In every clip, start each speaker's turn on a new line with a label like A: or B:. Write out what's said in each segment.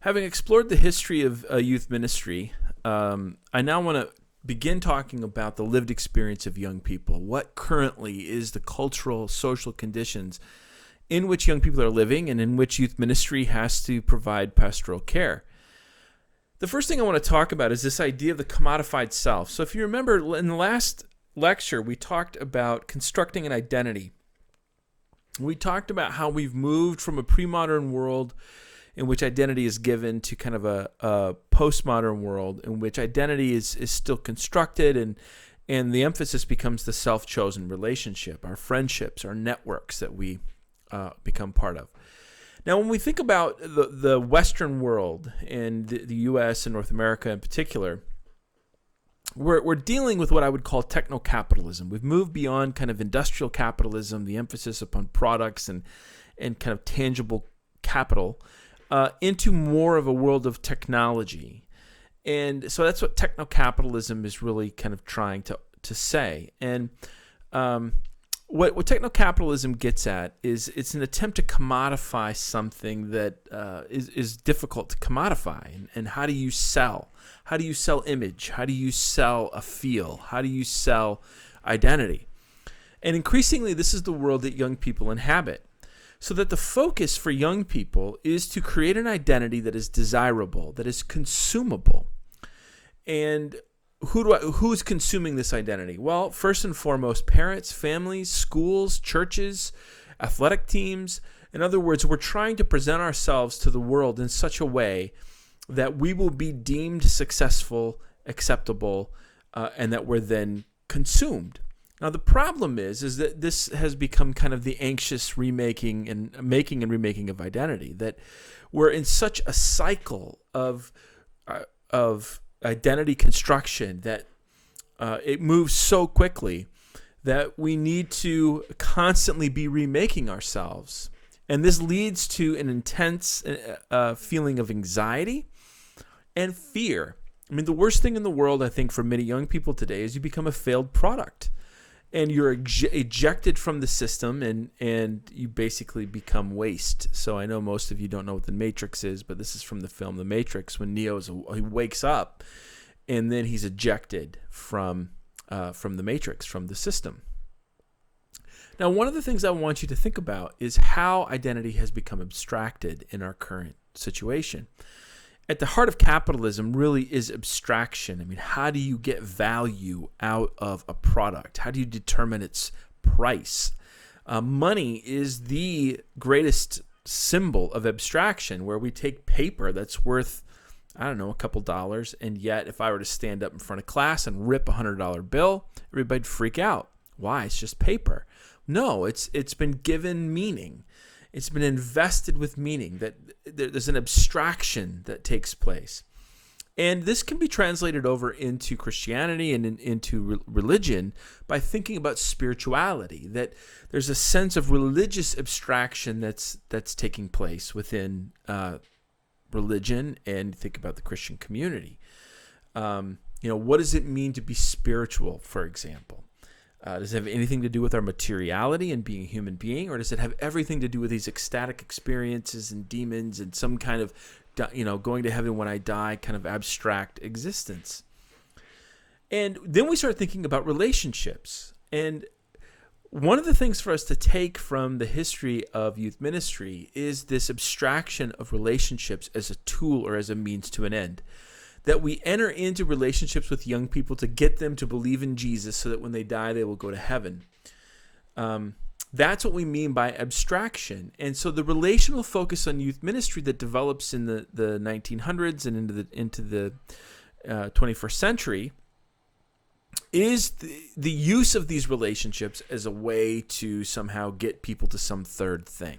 A: Having explored the history of youth ministry, I now want to begin talking about the lived experience of young people. What currently is the cultural, social conditions in which young people are living and in which youth ministry has to provide pastoral care? The first thing I want to talk about is this idea of the commodified self. So if you remember, in the last lecture, we talked about constructing an identity. We talked about how we've moved from a pre-modern world in which identity is given to kind of a postmodern world in which identity is still constructed, and the emphasis becomes the self-chosen relationship, our friendships, our networks that we become part of. Now, when we think about the Western world and the U.S. and North America in particular, we're dealing with what I would call techno-capitalism. We've moved beyond kind of industrial capitalism, the emphasis upon products and kind of tangible capital, into more of a world of technology. And so that's what techno-capitalism is really kind of trying to say. And what techno-capitalism gets at is it's an attempt to commodify something that is difficult to commodify. And how do you sell? How do you sell image? How do you sell a feel? How do you sell identity? And increasingly, this is the world that young people inhabit. So that the focus for young people is to create an identity that is desirable, that is consumable. And who's consuming this identity? Well, first and foremost, parents, families, schools, churches, athletic teams. In other words, we're trying to present ourselves to the world in such a way that we will be deemed successful, acceptable, and that we're then consumed. Now, the problem is that this has become kind of the anxious remaking and remaking of identity, that we're in such a cycle of identity construction that it moves so quickly that we need to constantly be remaking ourselves. And this leads to an intense feeling of anxiety and fear. I mean, the worst thing in the world, I think, for many young people today is you become a failed product. And you're ejected from the system, and you basically become waste. So I know most of you don't know what the Matrix is, but this is from the film The Matrix, when Neo he wakes up, and then he's ejected from the Matrix, from the system. Now, one of the things I want you to think about is how identity has become abstracted in our current situation. At the heart of capitalism really is abstraction. I mean, how do you get value out of a product? How do you determine its price? Money is the greatest symbol of abstraction, where we take paper that's worth, I don't know, a couple dollars, and yet if I were to stand up in front of class and rip a $100 bill, everybody'd freak out. Why? It's just paper. No, it's been given meaning. It's been invested with meaning, that there's an abstraction that takes place. And this can be translated over into Christianity and into religion by thinking about spirituality, that there's a sense of religious abstraction that's taking place within religion, and think about the Christian community. What does it mean to be spiritual, for example? Does it have anything to do with our materiality and being a human being, or does it have everything to do with these ecstatic experiences and demons and some kind of, going to heaven when I die kind of abstract existence? And then we start thinking about relationships. And one of the things for us to take from the history of youth ministry is this abstraction of relationships as a tool or as a means to an end. That we enter into relationships with young people to get them to believe in Jesus so that when they die, they will go to heaven. That's what we mean by abstraction. And so the relational focus on youth ministry that develops in the 1900s and into the 21st century is the use of these relationships as a way to somehow get people to some third thing.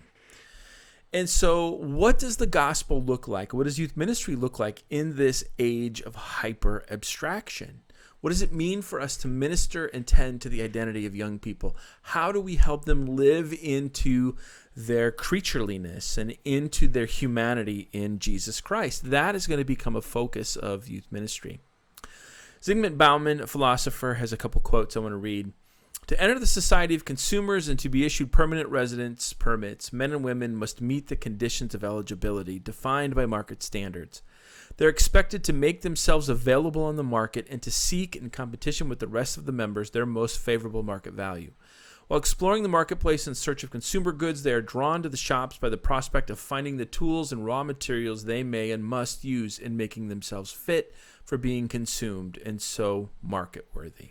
A: And so what does the gospel look like? What does youth ministry look like in this age of hyper abstraction? What does it mean for us to minister and tend to the identity of young people? How do we help them live into their creatureliness and into their humanity in Jesus Christ? That is going to become a focus of youth ministry. Zygmunt Bauman, a philosopher, has a couple quotes I want to read. To enter the society of consumers and to be issued permanent residence permits, men and women must meet the conditions of eligibility defined by market standards. They're expected to make themselves available on the market and to seek, in competition with the rest of the members, their most favorable market value. While exploring the marketplace in search of consumer goods, they are drawn to the shops by the prospect of finding the tools and raw materials they may and must use in making themselves fit for being consumed and so market-worthy.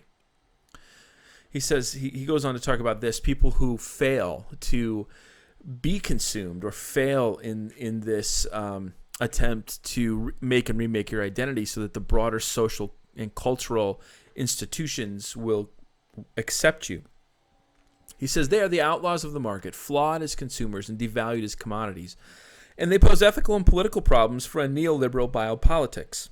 A: He says, he goes on to talk about this, people who fail to be consumed or fail in this attempt to make and remake your identity so that the broader social and cultural institutions will accept you. He says they are the outlaws of the market, flawed as consumers and devalued as commodities, and they pose ethical and political problems for a neoliberal biopolitics.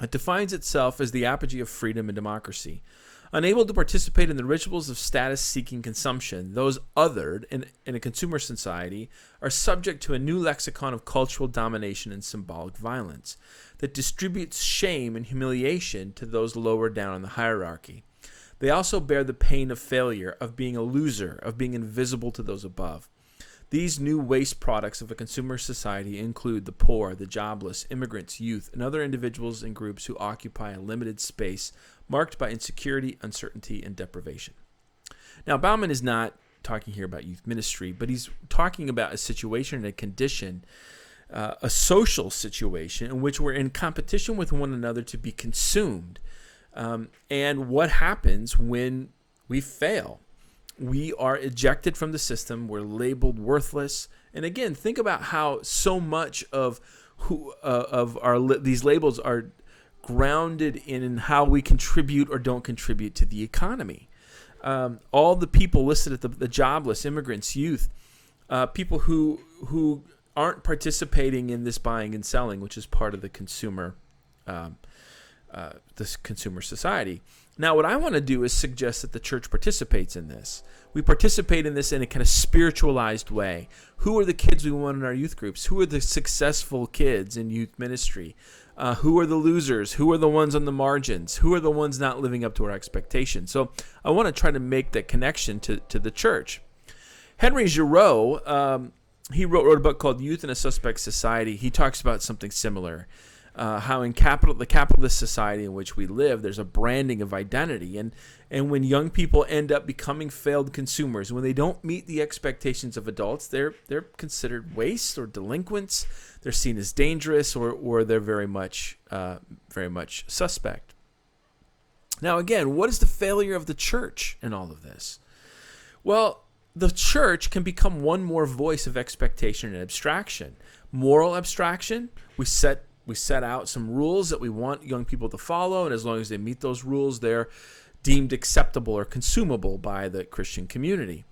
A: It defines itself as the apogee of freedom and democracy. Unable to participate in the rituals of status-seeking consumption, those othered in a consumer society are subject to a new lexicon of cultural domination and symbolic violence that distributes shame and humiliation to those lower down in the hierarchy. They also bear the pain of failure, of being a loser, of being invisible to those above. These new waste products of a consumer society include the poor, the jobless, immigrants, youth, and other individuals and groups who occupy a limited space marked by insecurity, uncertainty, and deprivation. Now, Bauman is not talking here about youth ministry, but he's talking about a situation and a condition, a social situation in which we're in competition with one another to be consumed. And what happens when we fail? We are ejected from the system. We're labeled worthless. And again, think about how so much of these labels are grounded in how we contribute or don't contribute to the economy. All the people listed at the jobless, immigrants, youth, people who aren't participating in this buying and selling, which is part of the consumer society. Now, what I want to do is suggest that the church participates in this. We participate in this in a kind of spiritualized way. Who are the kids we want in our youth groups? Who are the successful kids in youth ministry? Who are the losers? Who are the ones on the margins? Who are the ones not living up to our expectations? So I want to try to make that connection to the church. Henry Giroux, he wrote a book called Youth in a Suspect Society. He talks about something similar. How in the capitalist society in which we live, there's a branding of identity. And when young people end up becoming failed consumers, when they don't meet the expectations of adults, they're considered waste or delinquents. They're seen as dangerous or they're very much suspect. Now, again, what is the failure of the church in all of this? Well, the church can become one more voice of expectation and abstraction. Moral abstraction, we set out some rules that we want young people to follow, and as long as they meet those rules, they're deemed acceptable or consumable by the Christian community.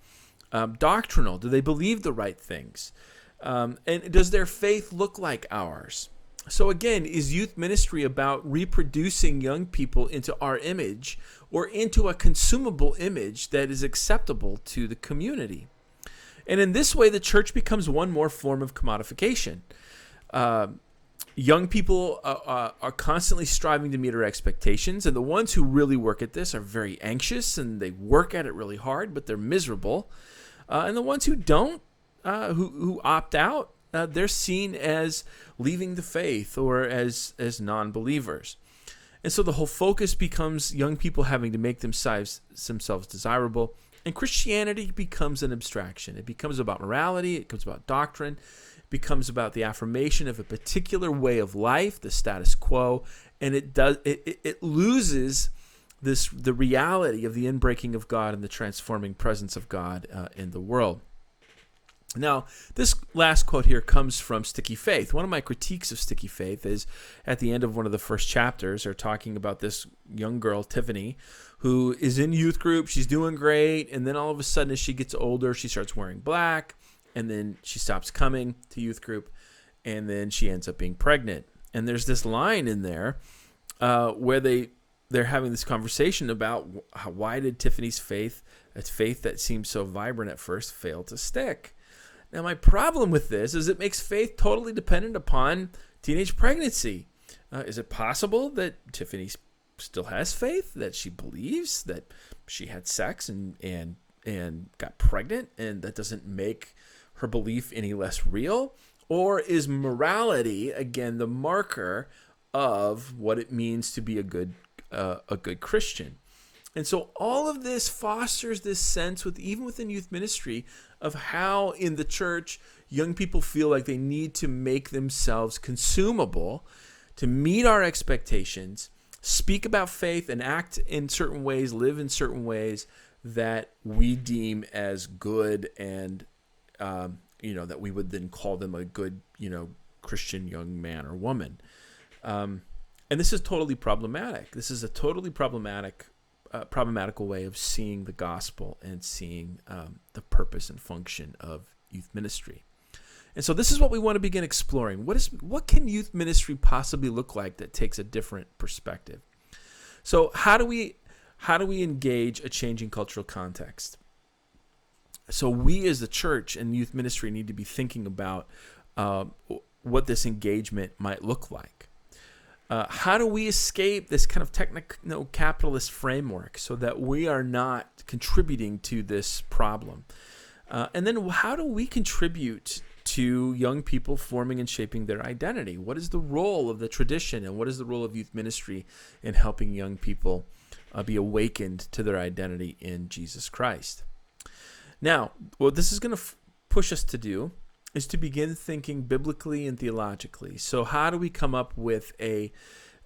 A: Doctrinal, do they believe the right things? And does their faith look like ours? So again, is youth ministry about reproducing young people into our image or into a consumable image that is acceptable to the community? And in this way, the church becomes one more form of commodification. Young people are constantly striving to meet our expectations, and the ones who really work at this are very anxious, and they work at it really hard, but they're miserable. And the ones who don't, who opt out, they're seen as leaving the faith or as non-believers. And so the whole focus becomes young people having to make themselves desirable, and Christianity becomes an abstraction. It becomes about morality, it becomes about doctrine, becomes about the affirmation of a particular way of life, the status quo, and it loses the reality of the inbreaking of God and the transforming presence of God in the world. Now, this last quote here comes from Sticky Faith. One of my critiques of Sticky Faith is at the end of one of the first chapters, they're talking about this young girl, Tiffany, who is in youth group. She's doing great, and then all of a sudden as she gets older, she starts wearing black, and then she stops coming to youth group, and then she ends up being pregnant. And there's this line in there where they're having this conversation about why did Tiffany's faith, a faith that seemed so vibrant at first, fail to stick? Now, my problem with this is it makes faith totally dependent upon teenage pregnancy. Is it possible that Tiffany's still has faith, that she believes that she had sex and got pregnant, and that doesn't make her belief any less real? Or is morality, again, the marker of what it means to be a good Christian? And so all of this fosters this sense, even within youth ministry, of how in the church young people feel like they need to make themselves consumable to meet our expectations, speak about faith, and act in certain ways, live in certain ways that we deem as good, and that we would then call them a good, Christian young man or woman. And this is totally problematic. This is a totally problematical way of seeing the gospel and seeing the purpose and function of youth ministry. And so this is what we want to begin exploring. What can youth ministry possibly look like that takes a different perspective? So how do we engage a changing cultural context? So we as the church and youth ministry need to be thinking about what this engagement might look like. How do we escape this kind of techno-capitalist framework so that we are not contributing to this problem? And then how do we contribute to young people forming and shaping their identity? What is the role of the tradition, and what is the role of youth ministry in helping young people be awakened to their identity in Jesus Christ? Now, what this is going to push us to do is to begin thinking biblically and theologically. So how do we come up with a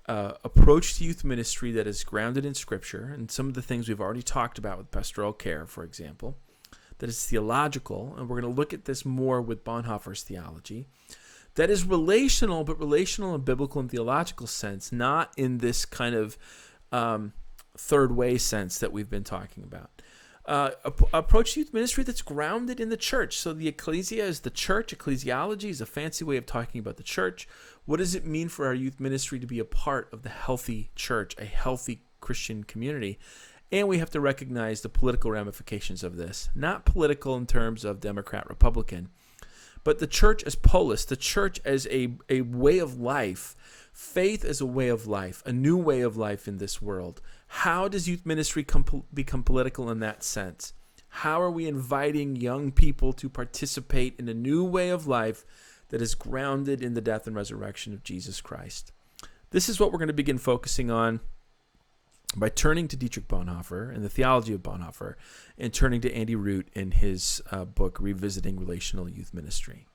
A: approach to youth ministry that is grounded in Scripture, and some of the things we've already talked about with pastoral care, for example, that is theological, and we're going to look at this more with Bonhoeffer's theology, that is relational, but relational in biblical and theological sense, not in this kind of third way sense that we've been talking about. Approach youth ministry that's grounded in the church. So the ecclesia is the church. Ecclesiology is a fancy way of talking about the church. What does it mean for our youth ministry to be a part of the healthy church, a healthy Christian community? And we have to recognize the political ramifications of this. Not political in terms of Democrat, Republican, but the church as polis, the church as a way of life, faith as a way of life, a new way of life in this world. How does youth ministry become political in that sense? How are we inviting young people to participate in a new way of life that is grounded in the death and resurrection of Jesus Christ? This is what we're going to begin focusing on by turning to Dietrich Bonhoeffer and the theology of Bonhoeffer, and turning to Andy Root in his book, Revisiting Relational Youth Ministry.